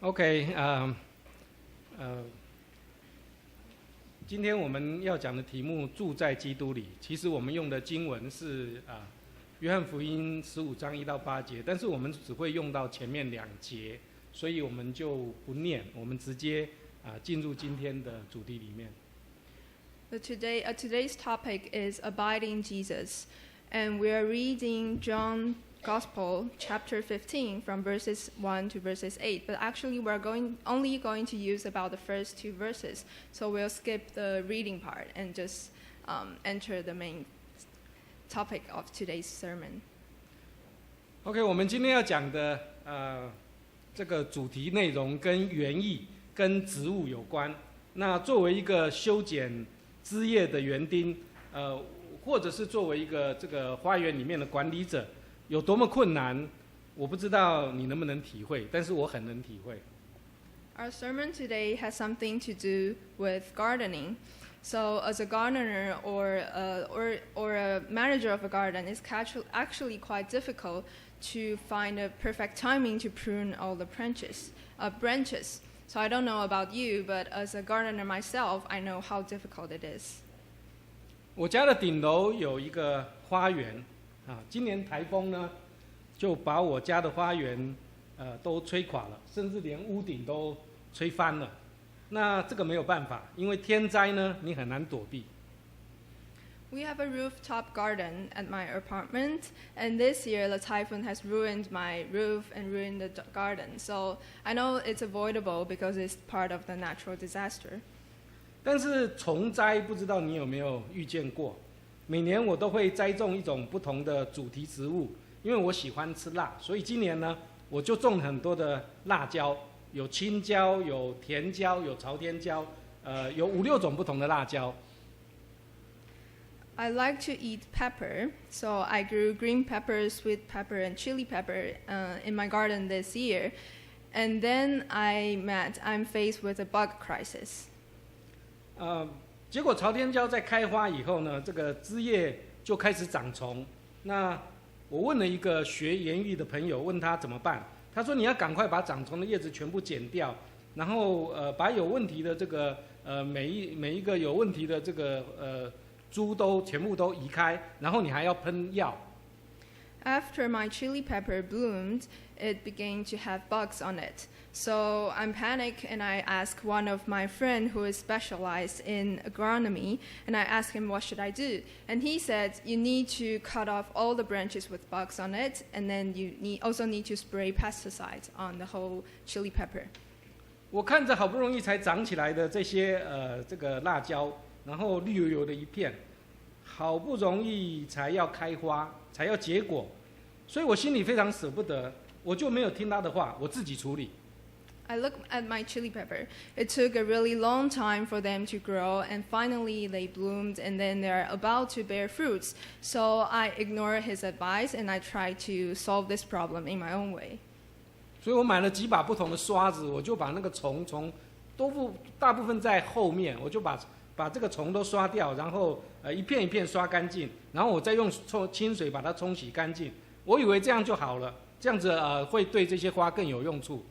OK，今天我们要讲的题目住在基督里，其实我们用的经文是约翰福音15章1到8节，但是我们只会用到前面2节，所以我们就不念，我们直接进入今天的主题里面。But today's topic is abiding Jesus, and we are reading John Gospel chapter 15 from verses 1 to verses 8. But actually, we're only going to use about the first 2 verses, so we'll skip the reading part and just enter the main topic of today's sermon. OK， 我们今天要讲的这个主题内容跟园艺跟植物有关。那作为一个修剪枝叶的园丁，或者是作为一个这个花园里面的管理者，有多么困难，我不知道你能不能体会，但是我很能体会。Our sermon today has something to do with gardening. So, as a gardener or a manager of a garden, it's actually quite difficult to find a perfect timing to prune all the branches. So, I don't know about you, but as a gardener myself, I know how difficult it is. 我家的顶楼有一个花园，今年台风呢，就把我家的花园都吹垮了，甚至连屋顶都吹翻了。那这个没有办法，因为天灾呢，你很难躲避。We have a rooftop garden at my apartment, and this year the typhoon has ruined my roof and ruined the garden. So I know it's avoidable because it's part of the natural disaster. 但是虫灾不知道你有没有遇见过？每年我都会栽种一种不同的主题植物，因为我喜欢吃辣，所以今年呢，我就种很多的辣椒，有青椒，有甜椒，有朝天椒，有5、6种不同的辣椒。I like to eat pepper, so I grew green pepper, sweet pepper, and chili pepper in my garden this year. And then I'm faced with a bug crisis. 结果朝天椒在开花以后呢，这个枝叶就开始长虫。那我问了一个学园艺的朋友，问他怎么办？他说你要赶快把长虫的叶子全部剪掉，然后把有问题的这个每一个有问题的这个株都全部都移开，然后你还要喷药。After my chili pepper bloomed, it began to have bugs on it. So I'm panicked and I asked one of my friends who is specialized in agronomy, and I asked him what should I do. And he said you need to cut off all the branches with bugs on it, and then you also need to spray pesticides on the whole chili pepper. 我看着好不容易才长起来的这些这个辣椒，然后绿油油的一片，好不容易才要开花，才要结果，所以我心里非常舍不得，我就没有听他的话，我自己处理。I look at my chili pepper. It took a really long time for them to grow, and finally they bloomed, and then they're about to bear fruits. So I ignored his advice, and I tried to solve this problem in my own way. 所以我买了几把不同的刷子，我就把那个虫大部分在后面，我就把这个虫都刷掉，然后一片一片刷干净，然后我再用清水把它冲洗干净。我以为这样就好了，这样子会对这些花更有用处。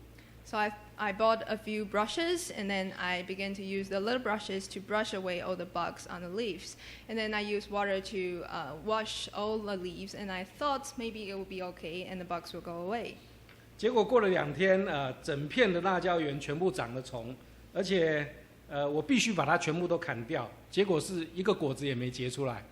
So I bought a few brushes, and then I began to use the little brushes to brush away all the bugs on the leaves. And then I used water to wash all the leaves, and I thought maybe it would be okay and the bugs will go away. 结果过了2天，整片的辣椒园全部长了虫，而且我必须把它全部都砍掉，结果是一个果子也没结出来。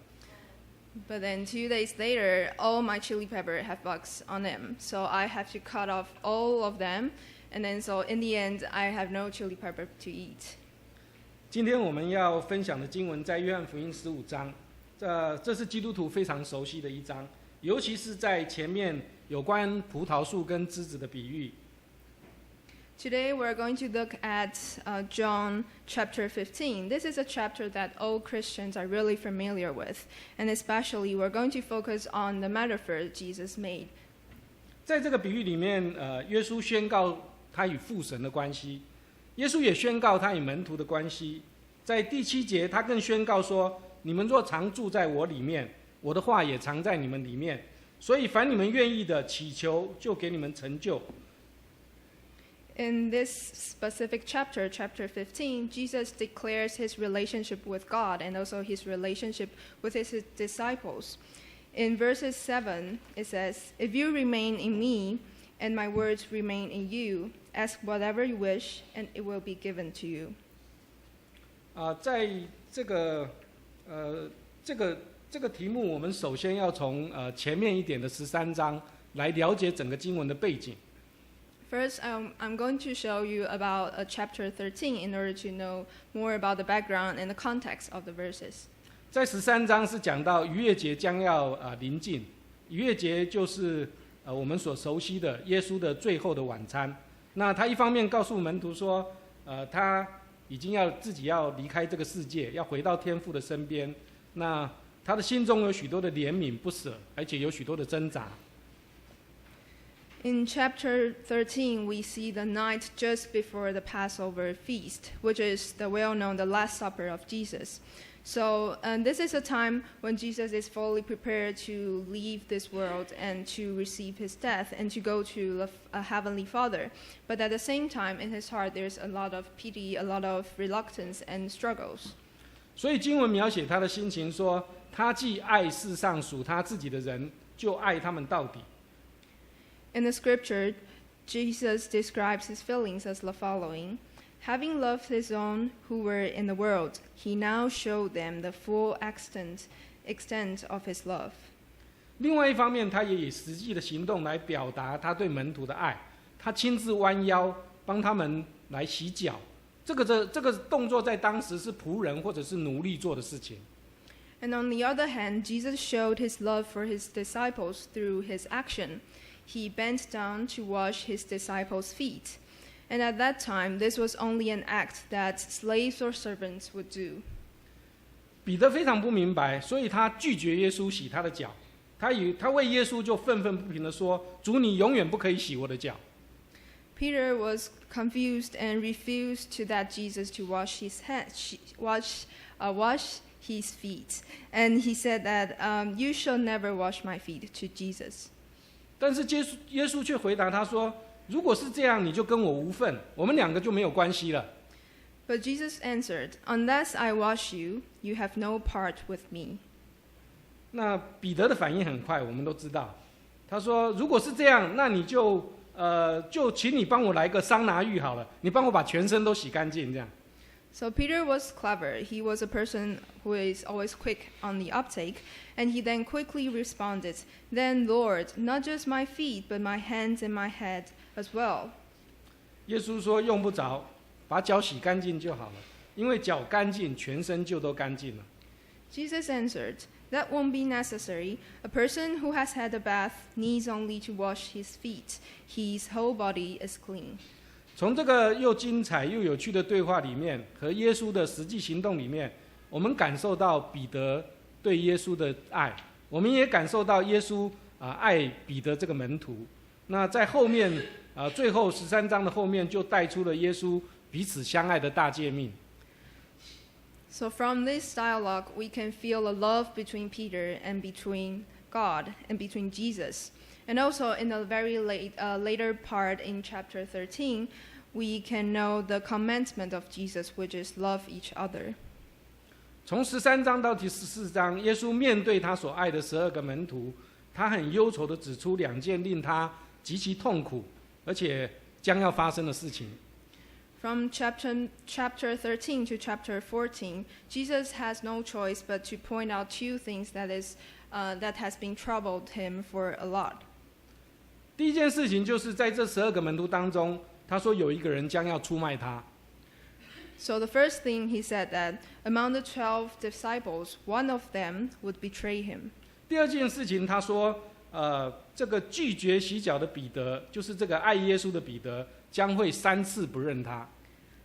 But then 2 days later, all my chili pepper have bugs on them, so I have to cut off all of them. And then so in the end, I have no chili pepper to eat. 今天我们要分享的经文在约翰福音15章，这是基督徒非常熟悉的一章，尤其是在前面有关葡萄树跟枝子的比喻。Today we're going to look at John chapter 15. This is a chapter that all Christians are really familiar with, and especially we're going to focus on the metaphor Jesus made. 在这个比喻里面，耶稣宣告他与父神的关系，耶稣也宣告他与门徒的关系。在第7节，他更宣告说：“你们若常住在我里面，我的话也常在你们里面。所以凡你们愿意的，祈求就给你们成就。” In this specific chapter, chapter 15, Jesus declares his relationship with God and also his relationship with his disciples. In verses 7, it says, "If you remain in me, and my words remain in you, ask whatever you wish, and it will be given to you." 在这个题目，我们首先要从前面一点的13章来了解整个经文的背景。First, I'm going to show you about chapter 13 in order to know more about the background and the context of the verses. 在13章是讲到逾越节将要临近，逾越节就是我们所熟悉的耶稣的最后的晚餐。那他一方面告诉门徒说，他已经自己要离开这个世界，要回到天父的身边。那他的心中有许多的怜悯不舍，而且有许多的挣扎。In chapter 13, we see the night just before the Passover feast, which is the well-known the Last Supper of Jesus. So this is a time when Jesus is fully prepared to leave this world and to receive his death and to go to the Heavenly Father. But at the same time, in his heart, there's a lot of pity, a lot of reluctance and struggles. 所以经文描写他的心情说，他既爱世上属他自己的人，就爱他们到底。In the scripture, Jesus describes his feelings as the following. Having loved his own who were in the world, he now showed them the full extent of his love. 另外一方面，他也以实际的行动来表达他对门徒的爱。他亲自弯腰帮他们来洗脚，这个动作在当时是仆人或者是奴隶做的事情。And on the other hand, Jesus showed his love for his disciples through his action. He bent down to wash his disciples' feet. And at that time, this was only an act that slaves or servants would do. 彼得非常不明白，所以他拒绝耶稣洗他的脚。他为耶稣就愤愤不平地说：“主，你永远不可以洗我的脚。” Peter was confused and refused to that Jesus to wash his feet. And he said that, "You shall never wash my feet," to Jesus. 但是耶稣却回答他说：“如果是这样，你就跟我无份，我们两个就没有关系了。” But Jesus answered, "Unless I wash you, you have no part with me." 那彼得的反应很快，我们都知道。他说：“如果是这样，那你就请你帮我来个桑拿浴好了，你帮我把全身都洗干净，这样。” So Peter was clever. He was a person who is always quick on the uptake, and he then quickly responded, "Then, Lord, not just my feet, but my hands and my head as well." 耶稣说：“用不着，把脚洗干净就好了，因为脚干净，全身就都干净了。” Jesus answered, "That won't be necessary. A person who has had a bath needs only to wash his feet. His whole body is clean." 从这个又精彩又有趣的对话里面，和耶稣的实际行动里面，我们感受到彼得对耶稣的爱，我们也感受到耶稣爱彼得这个门徒。那在后面最后13章的后面，就带出了耶稣彼此相爱的大诫命。So from this dialogue, we can feel a love between Peter and between God and between Jesus. And also in a very later part in chapter 13, we can know the commandment of Jesus, which is love each other. 从13章到第14章，耶稣面对他所爱的12个门徒，他很忧愁地指出2件令他极其痛苦，而且将要发生的事情。From chapter 13 to chapter 14, Jesus has no choice but to point out two things that has been troubled him for a lot. 第一件事情就是在这12个门徒当中，他说有一个人将要出卖他。So the first thing he said that among the 12 disciples, one of them would betray him. 第二件事情，他说，这个拒绝洗脚的彼得，就是这个爱耶稣的彼得，将会3次不认他。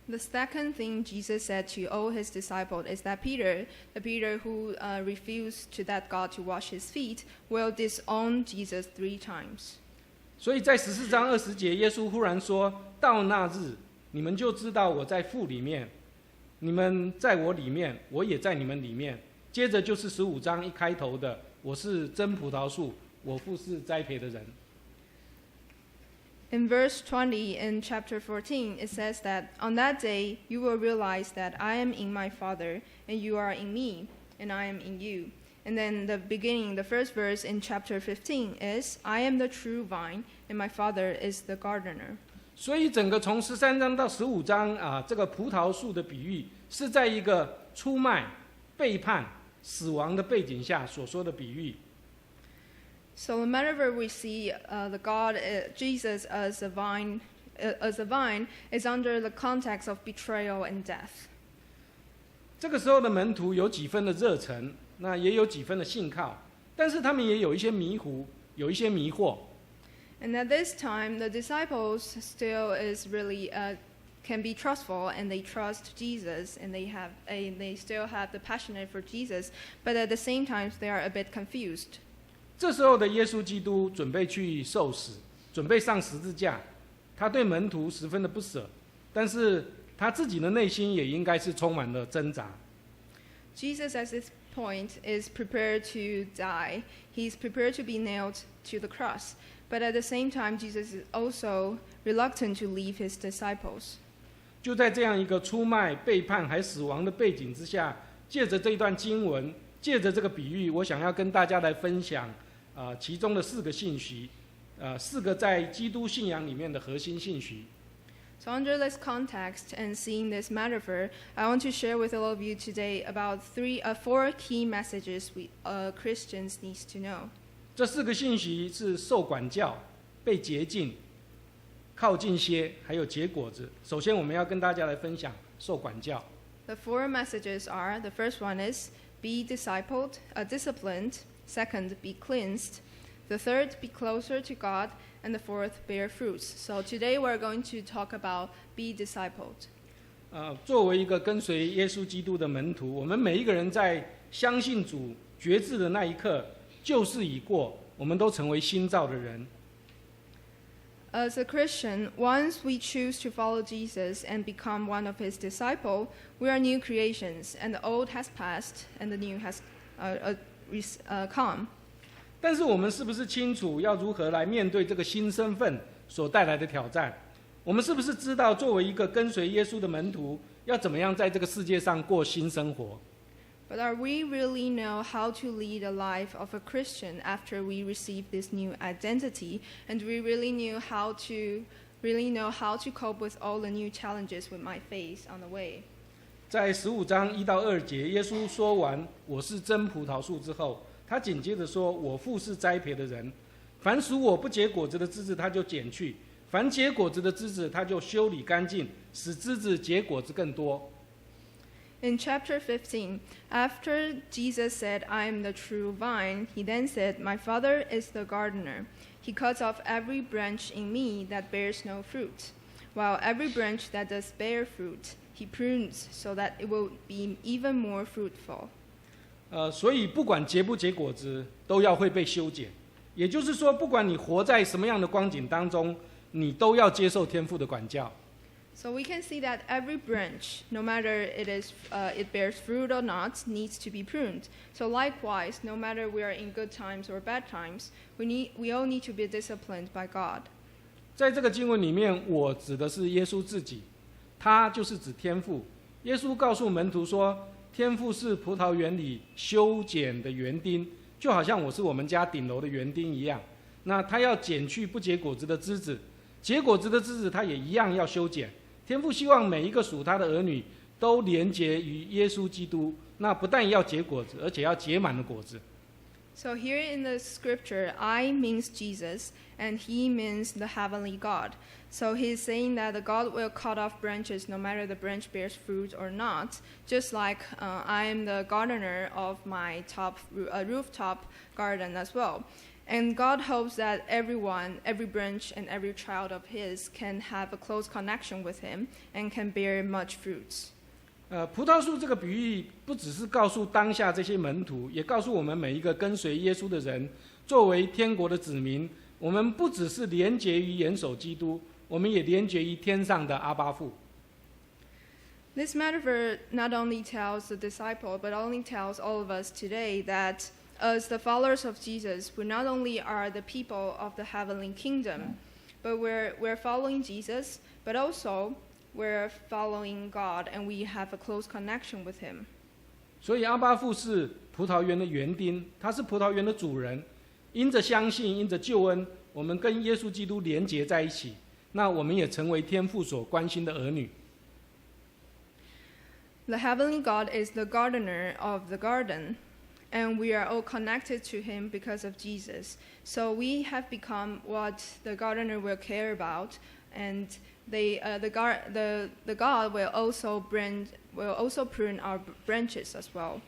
The second thing Jesus said to all his disciples is that the Peter who refused to that God to wash his feet, will disown Jesus 3 times. 所以在14章20节，耶稣忽然说：“到那日，你们就知道我在父里面，你们在我里面，我也在你们里面。”接着就是15章一开头的：“我是真葡萄树，我父是栽培的人。” In verse 20 in chapter 14, it says that on that day you will realize that I am in my Father, and you are in me, and I am in you. And then the first verse in chapter 15 is, I am the true vine, and my Father is the gardener. 所以整个从13章到15章这个葡萄树的比喻是在一个出卖、背叛、死亡的背景下所说的比喻。So whenever we see the God, Jesus as a vine is under the context of betrayal and death. 这个时候的门徒有几分的热忱，那也有几分的信靠，但是他们也有一些迷糊，有一些迷惑。And at this time, the disciples still is really can be trustful, and they trust Jesus, and they still have the passionate for Jesus, but at the same time, they are a bit confused. 这时候的耶稣基督准备去受死，准备上十字架，他对门徒十分的不舍，但是他自己的内心也应该是充满了挣扎。Jesus at this point is prepared to die. He's prepared to be nailed to the cross. But at the same time, Jesus is also reluctant to leave his disciples. 就在这样一个出卖、背叛还死亡的背景之下，借着这一段经文，借着这个比喻，我想要跟大家来分享其中的4个信息，4个在基督信仰里面的核心信息。So under this context and seeing this metaphor, I want to share with all of you today about 4 key messages Christians need to know. 这4个信息是受管教、被洁净、靠近些，还有结果子。首先，我们要跟大家来分享受管教。The 4 messages are: the first one is be disciplined; second, be cleansed; the third, be closer to God; and the fourth, bear fruits. So today we're going to talk about be discipled. 作为一个跟随耶稣基督的门徒，我们每一个人在相信主、决志的那一刻，旧事已过，我们都成为新造的人。As a Christian, once we choose to follow Jesus and become one of his disciples, we are new creations, and the old has passed, and the new has come. 但是我们是不是清楚要如何来面对这个新身份所带来的挑战？我们是不是知道作为一个跟随耶稣的门徒，要怎么样在这个世界上过新生活？ But are we really know how to lead a life of a Christian after we receive this new identity? And we really know how to cope with all the new challenges we might face on the way? 在15章1到2节，耶稣说完“我是真葡萄树”之后，他紧接着说：“我父是栽培的人，凡属我不结果子的枝子，他就剪去；凡结果子的枝子，他就修理干净，使枝子结果子更多。” In chapter 15, after Jesus said, I am the true vine, he then said, My Father is the gardener. He cuts off every branch in me that bears no fruit, while every branch that does bear fruit, he prunes so that it will be even more fruitful. 所以不管结不结果子，都要会被修剪。也就是说，不管你活在什么样的光景当中，你都要接受天父的管教。So we can see that every branch, no matter it bears fruit or not, needs to be pruned. So likewise, no matter we are in good times or bad times, we all need to be disciplined by God. 在这个经文里面，我指的是耶稣自己，他就是指天父。耶稣告诉门徒说，天父是葡萄园里修剪的园丁，就好像我是我们家顶楼的园丁一样。那他要剪去不结果子的枝子，结果子的枝子他也一样要修剪。天父希望每一个属他的儿女都连结于耶稣基督，那不但要结果子，而且要结满了果子。So here in the scripture, I means Jesus, and he means the heavenly God. So he's saying that the God will cut off branches no matter the branch bears fruit or not, just like I am the gardener of my rooftop garden as well. And God hopes that everyone, every branch and every child of his can have a close connection with him and can bear much fruits. 葡萄树这个比喻不只是告诉当下这些门徒，也告诉我们每一个跟随耶稣的人，作为天国的子民，我们不只是连结于元首基督，我们也连结于天上的阿爸父。This metaphor not only tells the disciple, but only tells all of us today that as the followers of Jesus, we not only are the people of the heavenly kingdom, but we're following Jesus, but also we're following God, and we have a close connection with Him. 所以阿巴父是葡萄园的园丁，他是葡萄园的主人。因着相信，因着救恩，我们跟耶稣基督连结在一起，那我们也成为天父所关心的儿女。The heavenly God is the gardener of the garden, and we are all connected to Him because of Jesus. So we have become what the gardener will care about, and the God will also prune our branches as well.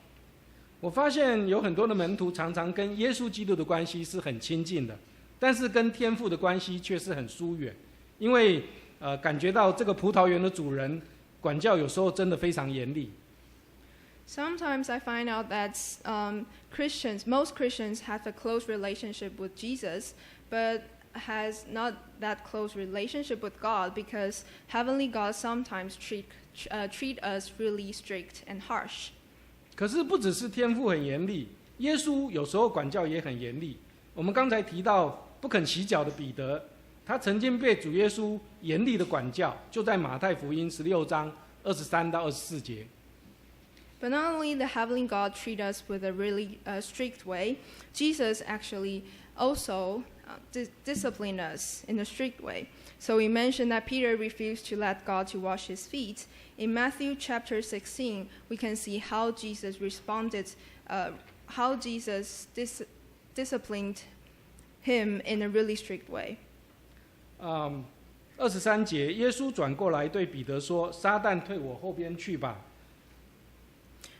我发现有很多的门徒常常跟耶稣基督的关系是很亲近的，但是跟天父的关系却是很疏远，因为感觉到这个葡萄园的主人管教有时候真的非常严厉。Sometimes I find out that most Christians have a close relationship with Jesus, but has not that close relationship with God because Heavenly God sometimes treat us really strict and harsh. 可是不只是天父很严厉，耶稣有时候管教也很严厉。我们刚才提到不肯洗脚的彼得，他曾经被主耶稣严厉的管教，就在马太福音16章23到24节。But not only the heavenly God treat us with a really strict way, Jesus actually also disciplined us in a strict way. So we mentioned that Peter refused to let God to wash his feet. In Matthew chapter 16, we can see how Jesus responded, how Jesus disciplined him in a really strict way. 23节，耶稣转过来对彼得说：“撒旦退我后边去吧。”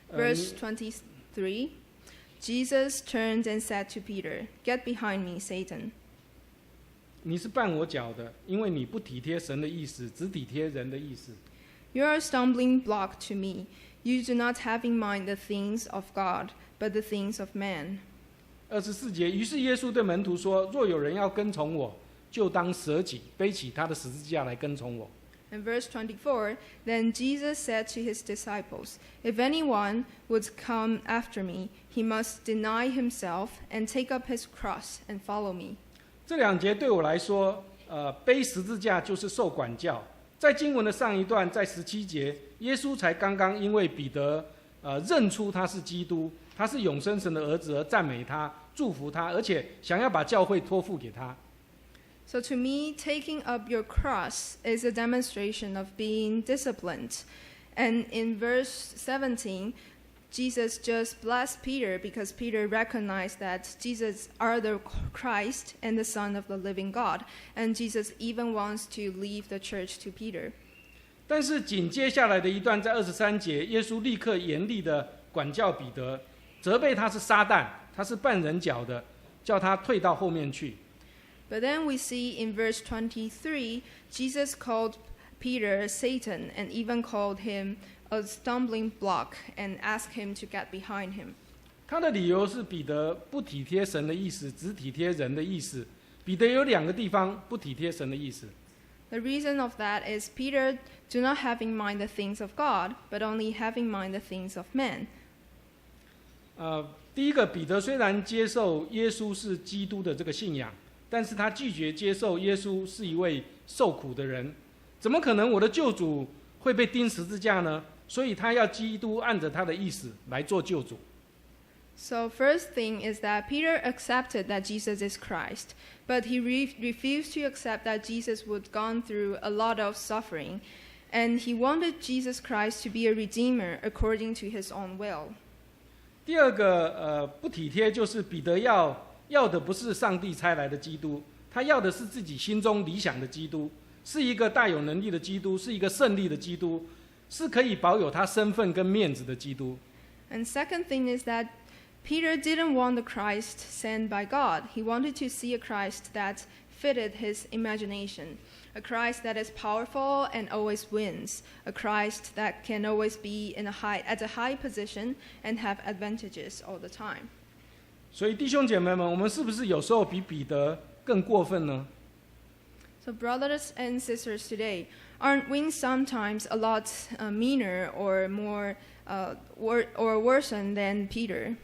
Verse 23, Jesus turned and said to Peter, "Get behind me, Satan." 你是绊我脚的，因为你不体贴神的意思，只体贴人的意思。You are a stumbling block to me. You do not have in mind the things of God, but the things of man. 24节，于是耶稣对门徒说：“若有人要跟从我，就当舍己，背起他的十字架来跟从我。” In verse 24, then Jesus said to his disciples, "If anyone would come after me, he must deny himself and take up his cross and follow me." 这两节对我来说，背十字架就是受管教。在经文的上一段，在17节，耶稣才刚刚因为彼得认出他是基督，他是永生神的儿子而赞美他、祝福他，而且想要把教会托付给他。So to me, taking up your cross is a demonstration of being disciplined. And in verse 17, Jesus just blessed Peter because Peter recognized that Jesus are the Christ and the Son of the living God. And Jesus even wants to leave the church to Peter. 但是紧接下来的一段，在23节，耶稣立刻严厉的管教彼得，责备他是撒旦，他是绊人脚的，叫他退到后面去。But then we see in verse 23, Jesus called Peter Satan and even called him a stumbling block and asked him to get behind him. 他的理由是彼得不体贴神的意思，只体贴人的意思。彼得有2个地方不体贴神的意思。The reason of that is Peter do not have in mind the things of God, but only have in mind the things of men. 第一个，彼得虽然接受耶稣是基督的这个信仰，但是他拒绝接受耶稣是一位受苦的人。怎么可能我的救主会被钉十字架呢？所以他要基督按着他的意思来做救主。So first thing is that Peter accepted that Jesus is Christ, but he refused to accept that Jesus would gone through a lot of suffering, and he wanted Jesus Christ to be a redeemer according to his own will. 第二个不体贴就是彼得要的不是上帝差来的基督，他要的是自己心中理想的基督，是一个大有能力的基督，是一个胜利的基督，是可以保有他身份跟面子的基督。And second thing is that Peter didn't want the Christ sent by God. He wanted to see a Christ that fitted his imagination, a Christ that is powerful and always wins, a Christ that can always be at a high position and have advantages all the time. 所以弟兄姐妹们，我们是不是有时候比彼得更过分呢？ So brothers and sisters today, aren't we sometimes a lot meaner or more or worse than Peter?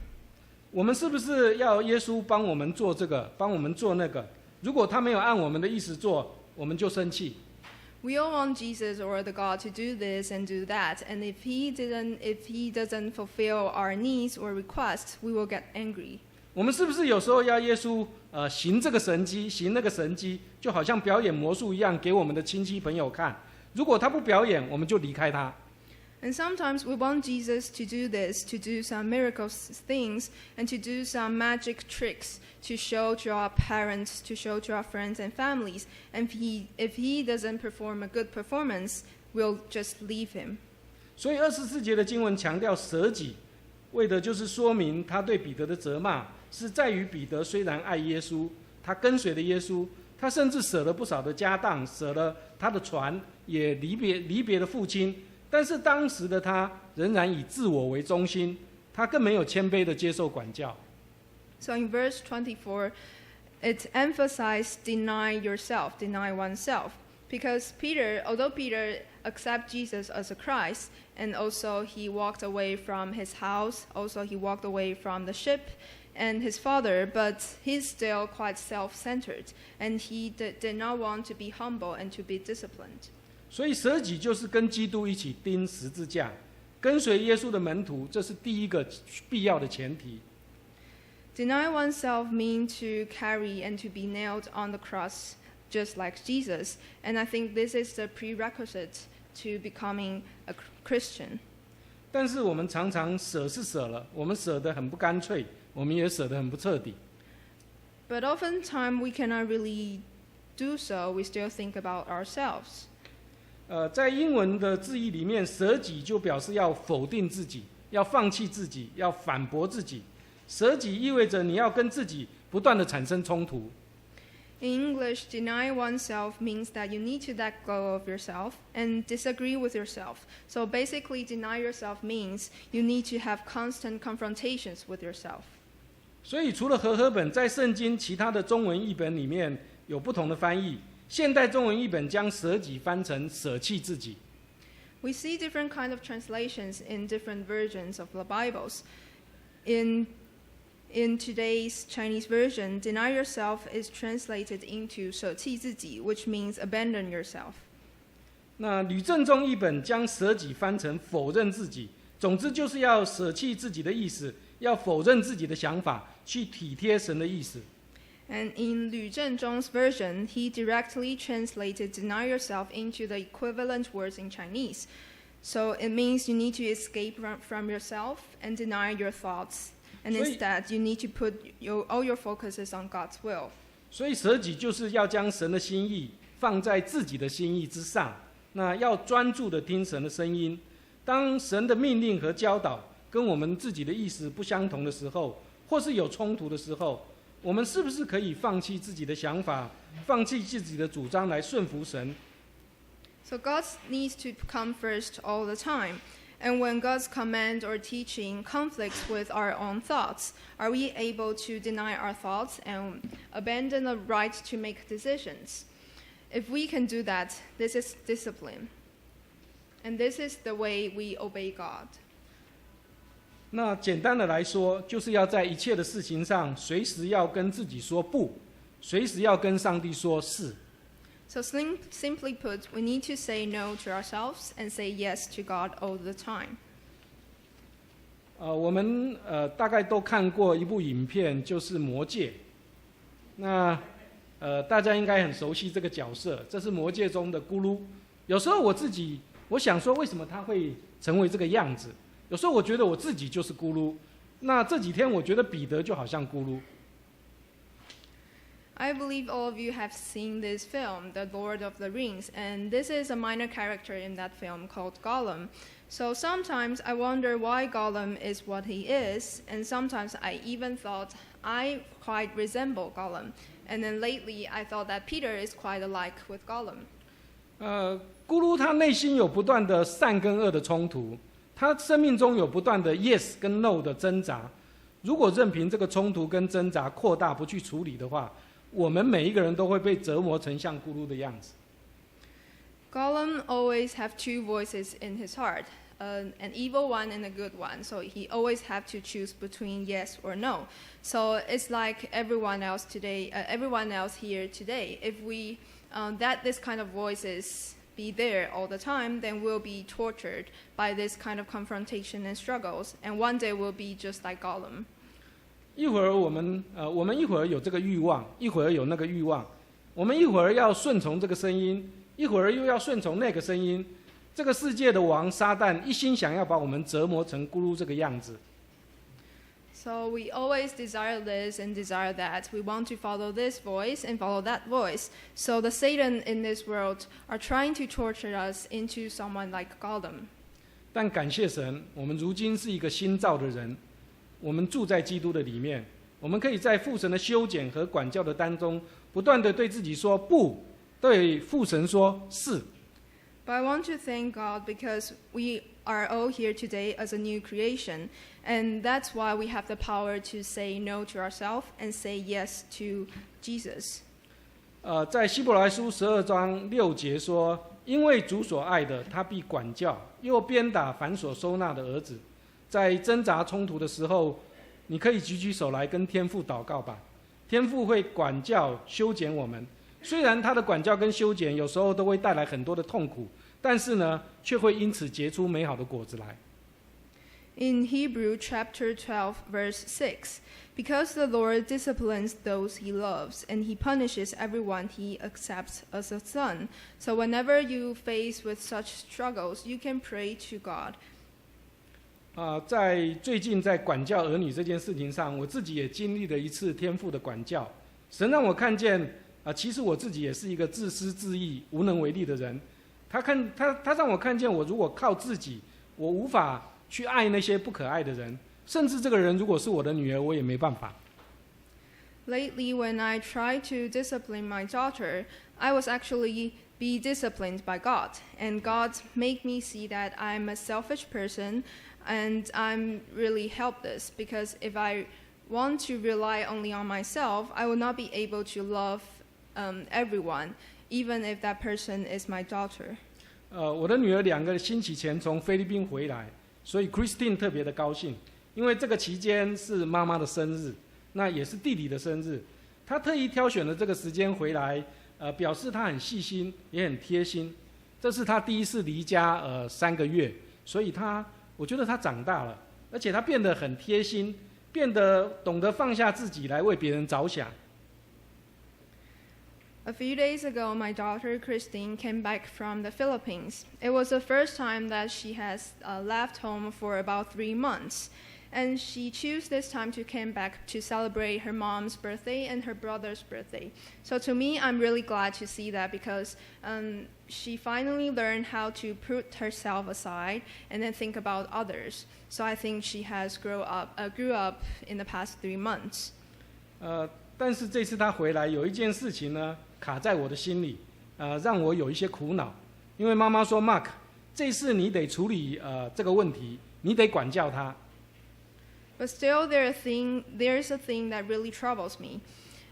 我们是不是要耶稣帮我们做这个，帮我们做那个？如果他没有按我们的意思做，我们就生气。We all want Jesus or the God to do this and do that, and if he doesn't fulfill our needs or requests, we will get angry. 我们是不是有时候要耶稣行这个神迹，行那个神迹，就好像表演魔术一样，给我们的亲戚朋友看？如果他不表演，我们就离开他。And sometimes we want Jesus to do this, to do some miracle things, and to do some magic tricks to show to our parents, to show to our friends and families. And if he doesn't perform a good performance, we'll just leave him. 所以24节的经文强调舍己，为的就是说明他对彼得的责骂是在于彼得虽然爱耶稣，他跟随了耶稣，他甚至舍了不少的家当，舍了他的船，也离别了父亲。但是当时的他仍然以自我为中心，他更没有谦卑的接受管教。So in verse 24, it emphasized deny yourself, deny oneself. Because although Peter accepted Jesus as a Christ, and also he walked away from his house, also he walked away from the ship and his father, but he's still quite self-centered, and he did not want to be humble and to be disciplined. 所以舍己就是跟基督一起钉十字架，跟随耶稣的门徒，这是第一个必要的前提。Deny oneself means to carry and to be nailed on the cross, just like Jesus, and I think this is the prerequisite to becoming a Christian. 但是我们常常舍是舍了，我们舍得很不干脆，我们也舍得很不彻底。But oftentimes we cannot really do so. We still think about ourselves. 在英文的字义里面，舍己就表示要否定自己，要放弃自己，要反驳自己。舍己意味着你要跟自己不断的产生冲突。In English, deny oneself means that you need to let go of yourself and disagree with yourself. So basically, deny yourself means you need to have constant confrontations with yourself. 所以除了和合本，在圣经其他的中文译本里面有不同的翻译。现代中文译本将舍己翻成舍弃自己。We see different kinds of translations in different versions of the Bibles. In today's Chinese version, deny yourself is translated into 舍弃自己, which means abandon yourself. 那吕正中译本将舍己翻成否认自己，总之就是要舍弃自己的意思，要否认自己的想法，去体贴神的意思。And in Lü Zhenzhong's version, he directly translated deny yourself into the equivalent words in Chinese. So it means you need to escape from yourself and deny your thoughts. And instead, you need to put all your focuses on God's will. 所以舍己就是要将神的心意放在自己的心意之上，那要专注的听神的声音。当神的命令和教导跟我们自己的意思不相同的时候，或是有冲突的时候，我们是不是可以放弃自己的想法，放弃自己的主张来顺服神？ So God needs to come first all the time. And when God's command or teaching conflicts with our own thoughts, are we able to deny our thoughts and abandon the right to make decisions? If we can do that, this is discipline. And this is the way we obey God. 那简单的来说，就是要在一切的事情上，随时要跟自己说不，随时要跟上帝说是。So simply put, we need to say no to ourselves and say yes to God all the time. 我们大概都看过一部影片，就是《魔戒》。那大家应该很熟悉这个角色，这是《魔戒》中的咕噜。有时候我想说，为什么他会成为这个样子？有时候我觉得我自己就是咕噜。那这几天我觉得彼得就好像咕噜。I believe all of you have seen this film, The Lord of the Rings, and this is a minor character in that film called Gollum. So sometimes I wonder why Gollum is what he is, and sometimes I even thought I quite resemble Gollum. And then lately I thought that Peter is quite alike with Gollum. 咕噜他内心有不断的善跟恶的冲突，他生命中有不断的 yes 跟 no 的挣扎。如果任凭这个冲突跟挣扎扩大，不去处理的话，我们每一个人都会被折磨成像咕噜的样子。Gollum always have two voices in his heart, an evil one and a good one. So he always have to choose between yes or no. So it's like everyone else today, everyone else here today. If we that this kind of voices be there all the time, then we'll be tortured by this kind of confrontation and struggles, and one day we'll be just like Gollum. 一会儿我们一会儿有这个欲望，一会儿有那个欲望，我们一会儿要顺从这个声音，一会儿又要顺从那个声音。这个世界的王撒旦一心想要把我们折磨成咕噜这个样子。So we always desire this and desire that. We want to follow this voice and follow that voice. So the Satan in this world are trying to torture us into someone like Gollum. 但感谢神，我们如今是一个新造的人，我们住在基督的里面，我们可以在父神的修剪和管教的当中，不断的对自己说不，对父神说是。But I want to thank God because we are all here today as a new creation, and that's why we have the power to say no to ourselves and say yes to Jesus. 在希伯来书12章6节说，因为主所爱的，他必管教，又鞭打凡所收纳的儿子。在挣扎冲突的时候，你可以举举手来跟天父祷告吧。天父会管教修剪我们，虽然他的管教跟修剪有时候都会带来很多的痛苦，但是呢，却会因此结出美好的果子来。In Hebrew chapter 12 verse 6, because the Lord disciplines those he loves, and he punishes everyone he accepts as a son. So whenever you face with such struggles, you can pray to God. 在最近在管教儿女这件事情上，我自己也经历了一次天父的管教。神让我看见，其实我自己也是一个自私自义、无能为力的人。他让我看见，我如果靠自己，我无法去爱那些不可爱的人，甚至这个人如果是我的女儿，我也没办法。Lately, when I tried to discipline my daughter, I was actually be disciplined by God, and God made me see that I'm a selfish person, and I'm really helpless because if I want to rely only on myself, I will not be able to love everyone, even if that person is my daughter. 我的女儿2个星期前从菲律宾回来，所以 Christine 特别的高兴，因为这个期间是妈妈的生日，那也是弟弟的生日，她特意挑选了这个时间回来，表示她很细心，也很贴心。这是她第一次离家3个月，所以我觉得她长大了，而且她变得很贴心，变得懂得放下自己来为别人着想。A few days ago, my daughter Christine came back from the Philippines. It was the first time that she has left home for about 3 months. And she chose this time to come back to celebrate her mom's birthday and her brother's birthday. So to me, I'm really glad to see that because she finally learned how to put herself aside and then think about others. So I think she has grew up in the past 3 months. 但是这次她回来有一件事情呢，卡在我的心里，让我有一些苦恼。因为妈妈说 ，Mark， 这次你得处理这个问题，你得管教她。But still, there's a thing that really troubles me.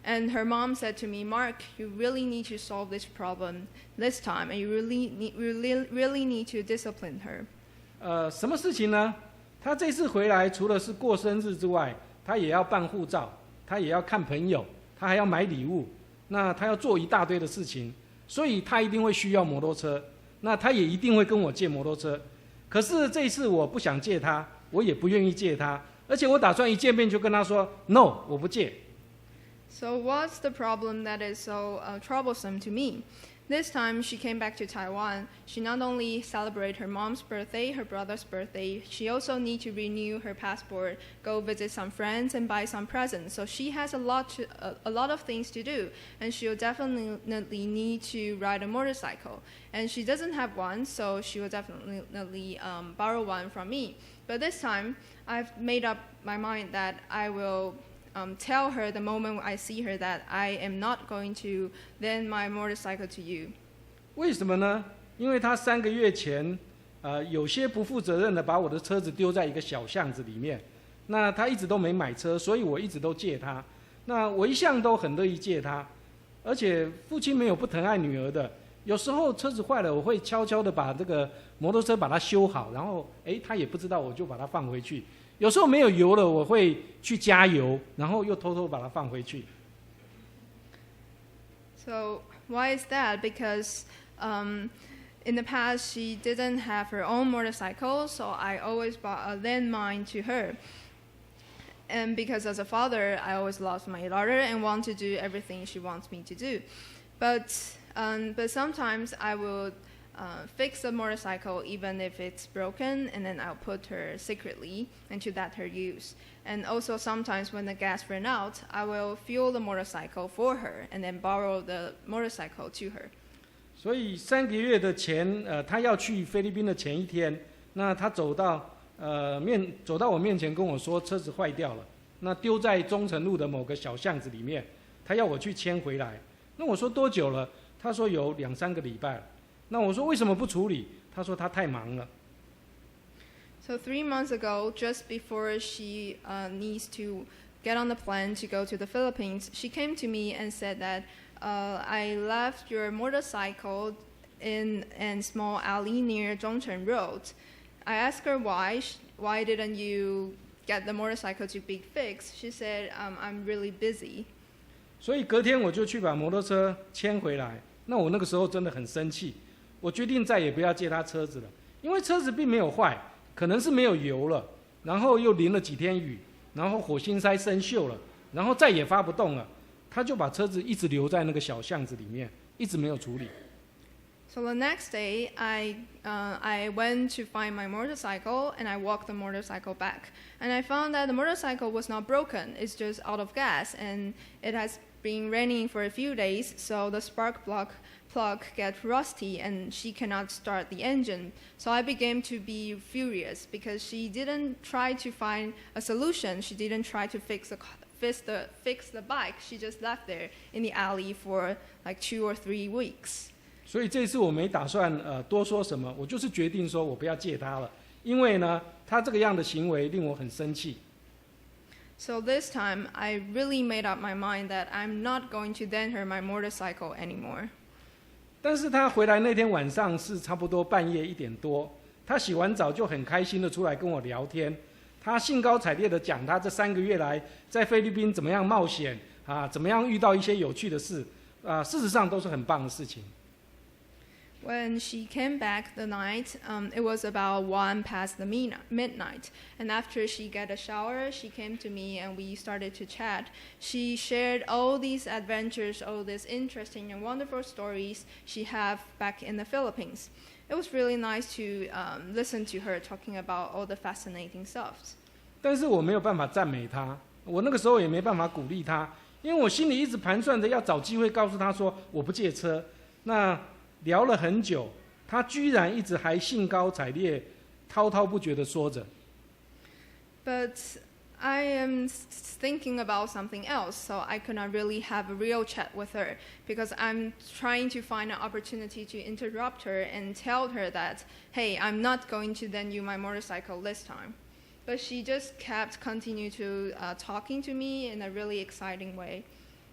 And her mom said to me, Mark, you really need to solve this problem this time, and you really need to discipline her. 什么事情呢？她这次回来，除了是过生日之外，她也要办护照，她也要看朋友，她还要买礼物，那她要做一大堆的事情，所以她一定会需要摩托车，那她也一定会跟我借摩托车。可是这一次我不想借她，我也不愿意借她。而且我打算一见面就跟他说 ，No， 我不借。So what's the problem that is so troublesome to me? This time she came back to Taiwan. She not only celebrated her mom's birthday, her brother's birthday, she also needs to renew her passport, go visit some friends, and buy some presents. So she has a lot of things to do, and she'll definitely need to ride a motorcycle. And she doesn't have one, so she will definitely borrow one from me. But this time, I've made up my mind that I will tell her the moment I see her that I am not going to lend my motorcycle to you. 为什么呢？因为他3个月前，有些不负责任的把我的车子丢在一个小巷子里面，那他一直都没买车，所以我一直都借他。那我一向都很乐意借他，而且父亲没有不疼爱女儿的。有时候车子坏了，我会悄悄的把这个摩托车把它修好，然后他也不知道，我就把它放回去。有时候没有油了，我会去加油，然后又偷偷把它放回去。So Why is that? Because in the past she didn't have her own motorcycle, so I always bought a landmine to her. And because as a father, I always love my daughter and want to do everything she wants me to do. But sometimes I will fix the motorcycle even if it's broken, and then I'll put her secretly and to let her use. And also sometimes when the gas ran out, I will fuel the motorcycle for her and then borrow the motorcycle to her. 所以3个月的前，他要去菲律宾的前一天，那他走到我面前跟我说车子坏掉了，那丢在中城路的某个小巷子里面，他要我去牵回来。那我说多久了？他说有2-3个礼拜了。那我说为什么不处理？他说他太忙了。So 3 months ago, just before she needs to get on the plane to go to the Philippines, she came to me and said that I left your motorcycle in a small alley near Zhongcheng Road. I asked her why didn't you get the motorcycle to be fixed? She said, I'm really busy. 所以隔天我就去把摩托车牵回来。那我那个时候真的很生气，我决定再也不要借他车子了，因为车子并没有坏，可能是没有油了，然后又淋了几天雨，然后火星塞生锈了，然后再也发不动了。他就把车子一直留在那个小巷子里面，一直没有处理。So the next day, I went to find my motorcycle and I walked the motorcycle back. And I found that the motorcycle was not broken, it's just out of gas. And it has been raining for a few days, so the spark plug gets rusty and she cannot start the engine. So I began to be furious because she didn't try to find a solution. She didn't try to fix the bike. She just left there in the alley for like 2 or 3 weeks. 所以这次我没打算多说什么，我就是决定说我不要借他了，因为呢，他这个样的行为令我很生气。So this time, I really made up my mind that I'm not going to lend her my motorcycle anymore. 但是他回来那天晚上是差不多半夜1点多，他洗完澡就很开心的出来跟我聊天，他兴高采烈的讲他这3个月来在菲律宾怎么样冒险啊，怎么样遇到一些有趣的事啊，事实上都是很棒的事情。When she came back the night, it was about 1 past the midnight. And after she got a shower, she came to me and we started to chat. She shared all these adventures, all these interesting and wonderful stories she had back in the Philippines. It was really nice to listen to her talking about all the fascinating stuff. 但是我没有办法赞美她，我那个时候也没办法鼓励她，因为我心里一直盘算着要找机会告诉她说我不借车。那聊了很久，他居然一直还兴高采烈、滔滔不绝地说着。But I am thinking about something else, so I could not really have a real chat with her because I'm trying to find an opportunity to interrupt her and tell her that, hey, I'm not going to lend you my motorcycle this time. But she just kept continue to talking to me in a really exciting way.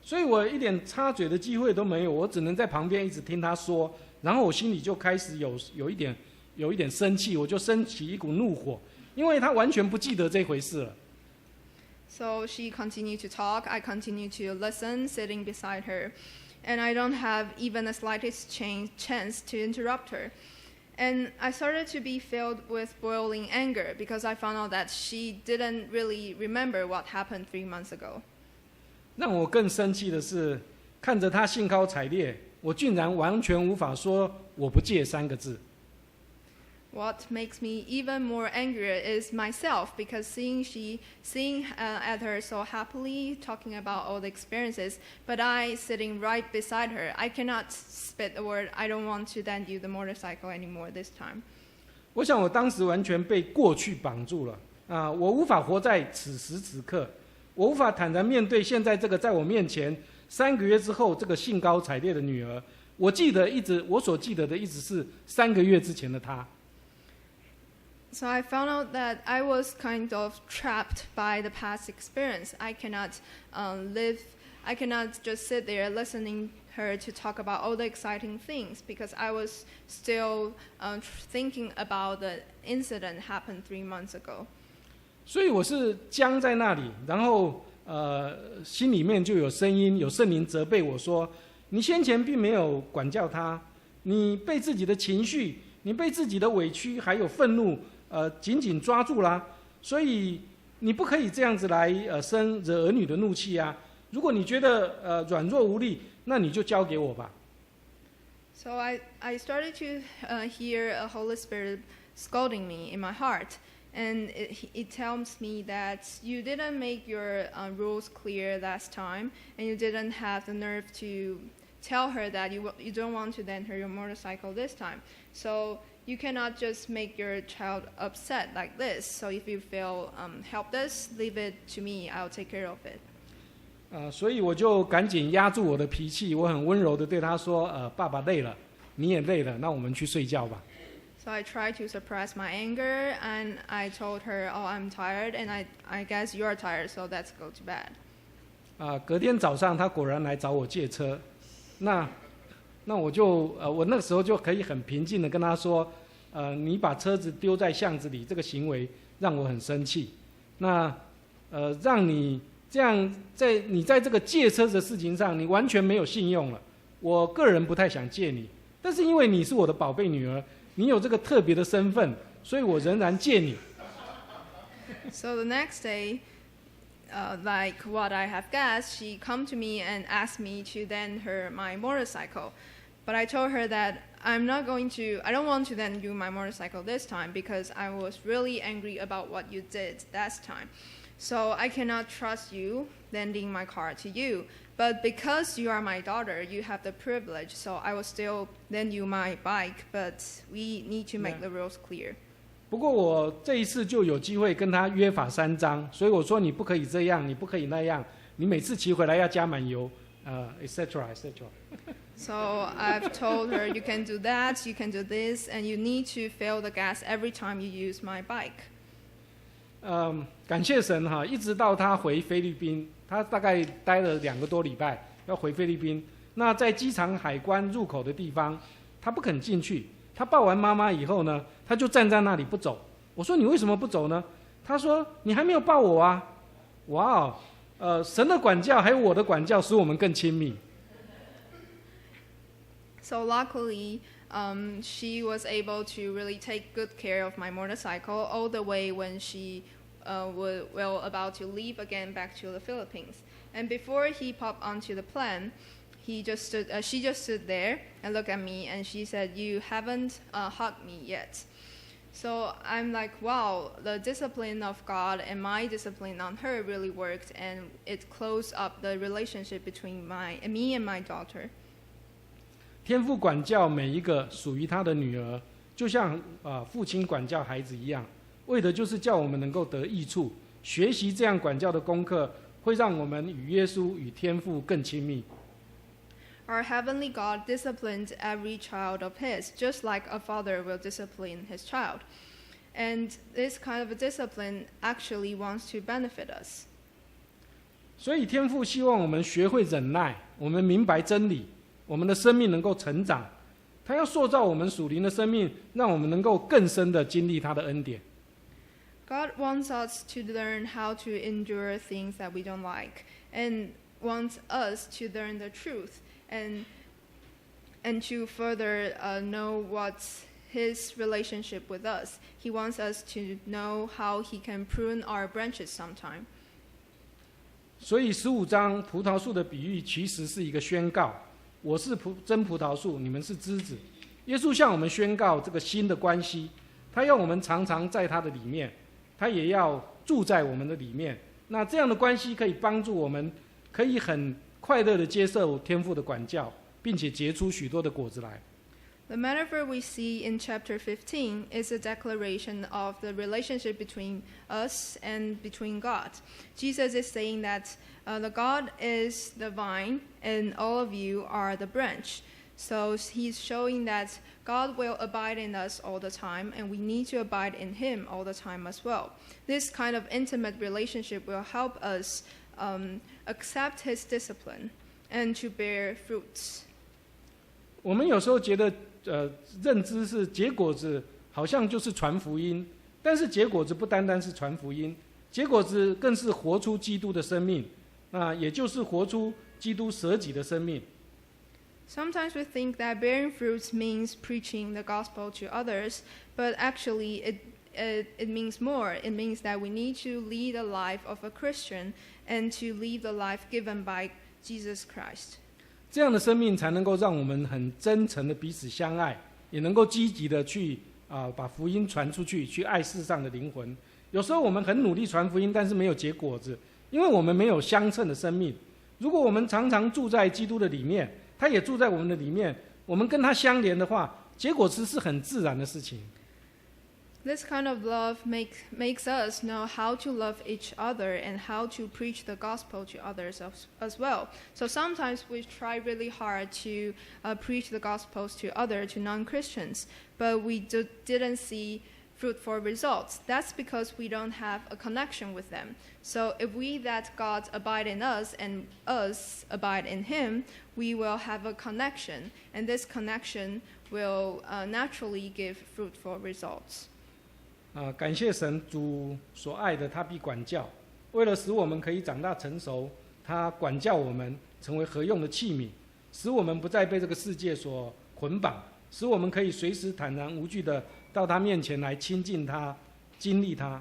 所以我一点插嘴的机会都没有，我只能在旁边一直听他说，然后我心里就开始有一点生气，我就升起一股怒火，因为他完全不记得这回事了。So she continued to talk, I continued to listen, sitting beside her, and I don't have even the slightest chance to interrupt her. And I started to be filled with boiling anger because I found out that she didn't really remember what happened 3 months ago. 让我更生气的是，看着他兴高采烈，我竟然完全无法说我不借3个字。What makes me even more angrier is myself because seeing at her so happily talking about all the experiences, but I sitting right beside her, I cannot spit a word. I don't want to lend you the motorcycle anymore this time. 我想我当时完全被过去绑住了啊！我无法活在此时此刻。我无法坦然面对现在这个在我面前3个月之后这个兴高采烈的女儿。我所记得的一直是3个月之前的她。So I found out that I was kind of trapped by the past experience. I cannot just sit there listening her to talk about all the exciting things because I was still thinking about the incident happened 3 months ago. 所以我是僵在那里，然后心里面就有声音，有圣灵责备我说：“你先前并没有管教他，你被自己的情绪，你被自己的委屈还有愤怒紧紧抓住啦，所以你不可以这样子来生惹儿女的怒气啊。如果你觉得软弱无力，那你就交给我吧。So I started to hear a Holy Spirit scolding me in my heart. And it tells me that you didn't make your rules clear last time, and you didn't have the nerve to tell her that you don't want to lend her your motorcycle this time. So you cannot just make your child upset like this. So if you feel helpless, leave it to me. I'll take care of it. 所以我就赶紧压住我的脾气，我很温柔的对他说：爸爸累了，你也累了，那我们去睡觉吧。So I tried to suppress my anger, and I told her, "Oh, I'm tired, and I guess you're tired, so let's go to bed." 隔天早上他果然来找我借车，那我就我那个时候就可以很平静的跟他说，你把车子丢在巷子里，这个行为让我很生气。那让你这样你在这个借车子的事情上，你完全没有信用了。我个人不太想借你，但是因为你是我的宝贝女儿，你有这个特别的身份，所以我仍然借你。So the next day, like what I have guessed, she come to me and asked me to lend her my motorcycle. But I told her that I don't want to lend you my motorcycle this time because I was really angry about what you did last time. So I cannot trust you lending my car to you. But because you are my daughter, you have the privilege, so I will still lend you my bike, but we need to make the rules clear. 不过我这一次就有机会跟他约法三章，所以我说你不可以这样，你不可以那样，你每次骑回来要加满油，etc. etc. So I've told her you can do that, you can do this, and you need to fill the gas every time you use my bike. 感谢神哈，一直到他回菲律宾，他大概待了2个多礼拜，要回菲律宾。那在机场海关入口的地方，他不肯进去。他抱完妈妈以后呢，他就站在那里不走。我说你为什么不走呢？他说你还没有抱我啊！哇哦，神的管教还有我的管教使我们更亲密。So luckily, she was able to really take good care of my motorcycle all the way when she was about to leave again back to the Philippines. And before he popped onto the plane, she just stood there and looked at me, and she said, "You haven't hugged me yet." So I'm like, wow, the discipline of God and my discipline on her really worked, and it closed up the relationship between me and my daughter. 天父管教每一个属于他的女儿，就像父亲管教孩子一样，为的就是叫我们能够得益处。学习这样管教的功课，会让我们与耶稣与天父更亲密。Our heavenly God disciplined every child of His, just like a father will discipline his child. And this kind of a discipline actually wants to benefit us. 所以天父希望我们学会忍耐，我们明白真理，我们的生命能够成长。他要塑造我们属灵的生命，让我们能够更深的经历他的恩典。God wants us to learn how to endure things that we don't like, and wants us to learn the truth and to further know what's His relationship with us. He wants us to know how He can prune our branches sometime. 所以15章葡萄树的比喻其实是一个宣告：我是真葡萄树，你们是枝子。耶稣向我们宣告这个新的关系，他要我们常常在他的里面，他也要住在我们的里面。那这样的关系可以帮助我们，可以很快乐的接受天父的管教，并且结出许多的果子来。The metaphor we see in chapter 15 is a declaration of the relationship between us and between God. Jesus is saying that the God is the vine and all of you are the branch. So he's showing that God will abide in us all the time, and we need to abide in Him all the time as well. This kind of intimate relationship will help us accept His discipline and to bear fruits. 我们有时候觉得认知是结果子好像就是传福音，但是结果子不单单是传福音，结果子更是活出基督的生命，也就是活出基督舍己的生命。Sometimes we think that bearing fruits means preaching the gospel to others, but actually it means more. It means that we need to lead a life of a Christian and to live the life given by Jesus Christ. 这样的生命才能够让我们很真诚的彼此相爱，也能够积极的去把福音传出去，去爱世上的灵魂。有时候我们很努力传福音，但是没有结果子，因为我们没有相称的生命。如果我们常常住在基督的里面，他也住在我们的里面，我们跟他相连的话，结果子是很自然的事情。This kind of love makes us know how to love each other and how to preach the gospel to others as well. So sometimes we try really hard to preach the gospels to non-Christians, but we didn't see fruitful results. That's because we don't have a connection with them. So if we that God abide in us and us abide in him, we will have a connection, and this connection will naturally give fruitful results. 感谢神，主所爱的他必管教，为了使我们可以长大成熟，他管教我们成为合用的器皿，使我们不再被这个世界所捆绑，使我们可以随时坦然无惧的到他面前来亲近他，经历他。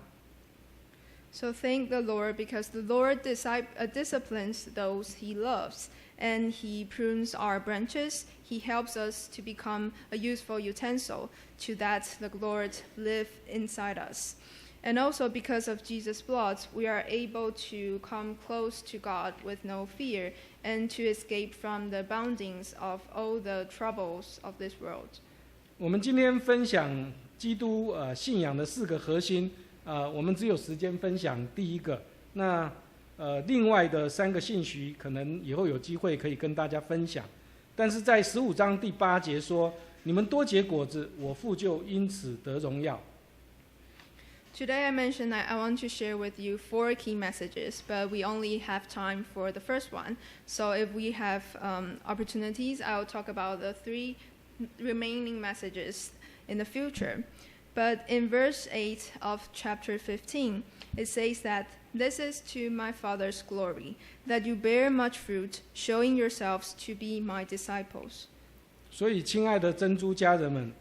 So thank the Lord, because the Lord disciplines those he loves, and he prunes our branches. He helps us to become a useful utensil, to that the Lord live inside us. And also because of Jesus' blood, we are able to come close to God with no fear, and to escape from the boundings of all the troubles of this world. 我们今天分享基督信仰的4个核心，我们只有时间分享第一个，那另外的3个信息可能以后有机会可以跟大家分享。但是在15章第8节说，你们多结果子，我父就因此得荣耀。Today I mentioned that I want to share with you 4 key messages, but we only have time for the first one. So if we have opportunities, I'll talk about the 3 remaining messages in the future. But in verse 8 of chapter 15, it says that this is to my Father's glory, that you bear much fruit, showing yourselves to be my disciples. 所以，亲爱的珍珠家人们，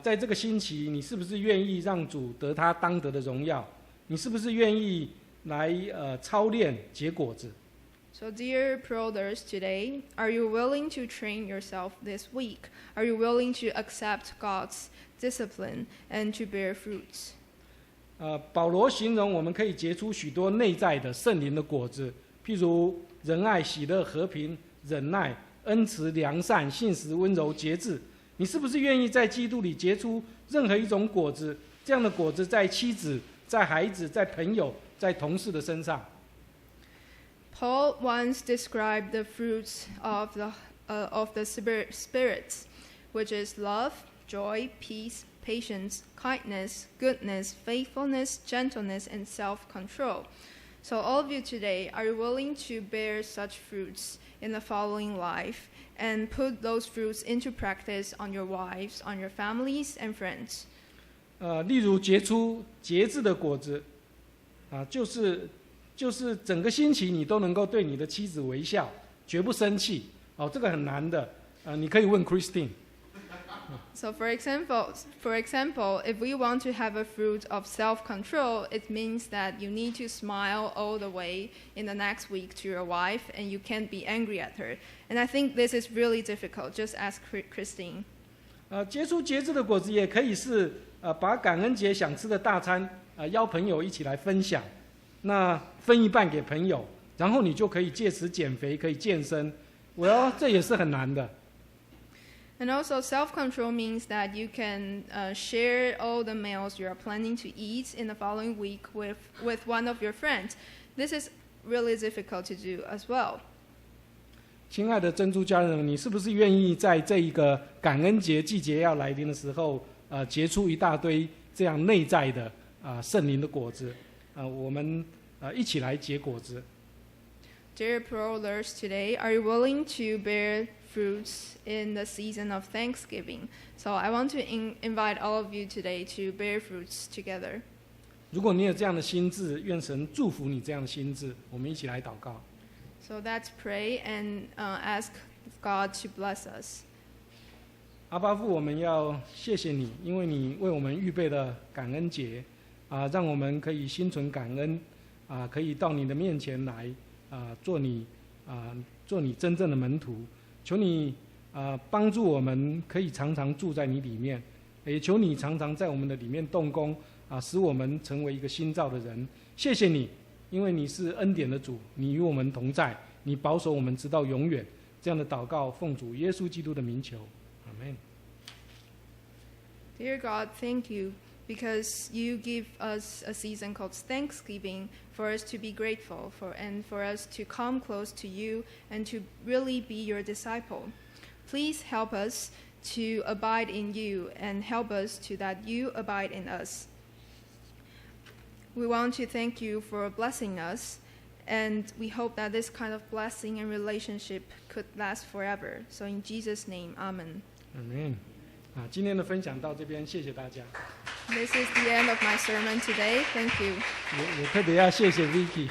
在这个星期，你是不是愿意让主得他当得的荣耀？你是不是愿意来操练结果子？ So dear brothers, today, are you willing to train yourself this week? Are you willing to accept God's discipline and to bear fruits? 保罗形容我们可以结出许多内在的圣灵的果子，譬如仁爱、喜乐、和平、忍耐、恩慈、良善、信实、温柔、节制。你是不是愿意在基督里结出任何一种果子？这样的果子在妻子、在孩子、在朋友、在同事的身上。Paul once described the fruits of the Spirit, which is love, joy, peace, patience, kindness, goodness, faithfulness, gentleness, and self-control. So all of you today, are you willing to bear such fruits in the following life and put those fruits into practice on your wives, on your families, and friends? 例如结出节制的果子，就是整个星期你都能够对你的妻子微笑，绝不生气。这个很难的，你可以问 Christine。So for example, if we want to have a fruit of self-control, it means that you need to smile all the way in the next week to your wife, and you can't be angry at her. And I think this is really difficult. Just ask Christine. 结出节制的果子也可以是把感恩节想吃的大餐邀朋友一起来分享，那分一半给朋友，然后你就可以借此减肥，可以健身。这也是很难的。And also self-control means that you can share all the meals you are planning to eat in the following week with one of your friends. This is really difficult to do as well. 亲爱的珍珠家人，你是不是愿意在这一个感恩节季节要来临的时候，结出一大堆这样内在的圣灵的果子？我们一起来结果子。Dear brothers, today, are you willing to bear fruits in the season of Thanksgiving? So I want to invite all of you today to bear fruits together. 如果你有这样的心志，愿神祝福你这样的心志。我们一起来祷告。So let's pray and ask God to bless us. 阿爸父，我们要谢谢你，因为你为我们预备了感恩节，让我们可以心存感恩，可以到你的面前来，做你真正的门徒。求你帮助我们，可以常常住在你里面，也求你常常在我们的里面动工，使我们成为一个新造的人。谢谢你，因为你是恩典的主，你与我们同在，你保守我们直到永远。这样的祷告，奉主耶稣基督的名求。Amen. Dear God, thank you because you give us a season called Thanksgiving for us to be grateful for and for us to come close to you and to really be your disciple. Please help us to abide in you and help us to that you abide in us. We want to thank you for blessing us, and we hope that this kind of blessing and relationship could last forever. So in Jesus' name, Amen. Amen. 今天的分享到这边，谢谢大家。This is the end of my sermon today. Thank you. 也特别要谢谢 Vicky。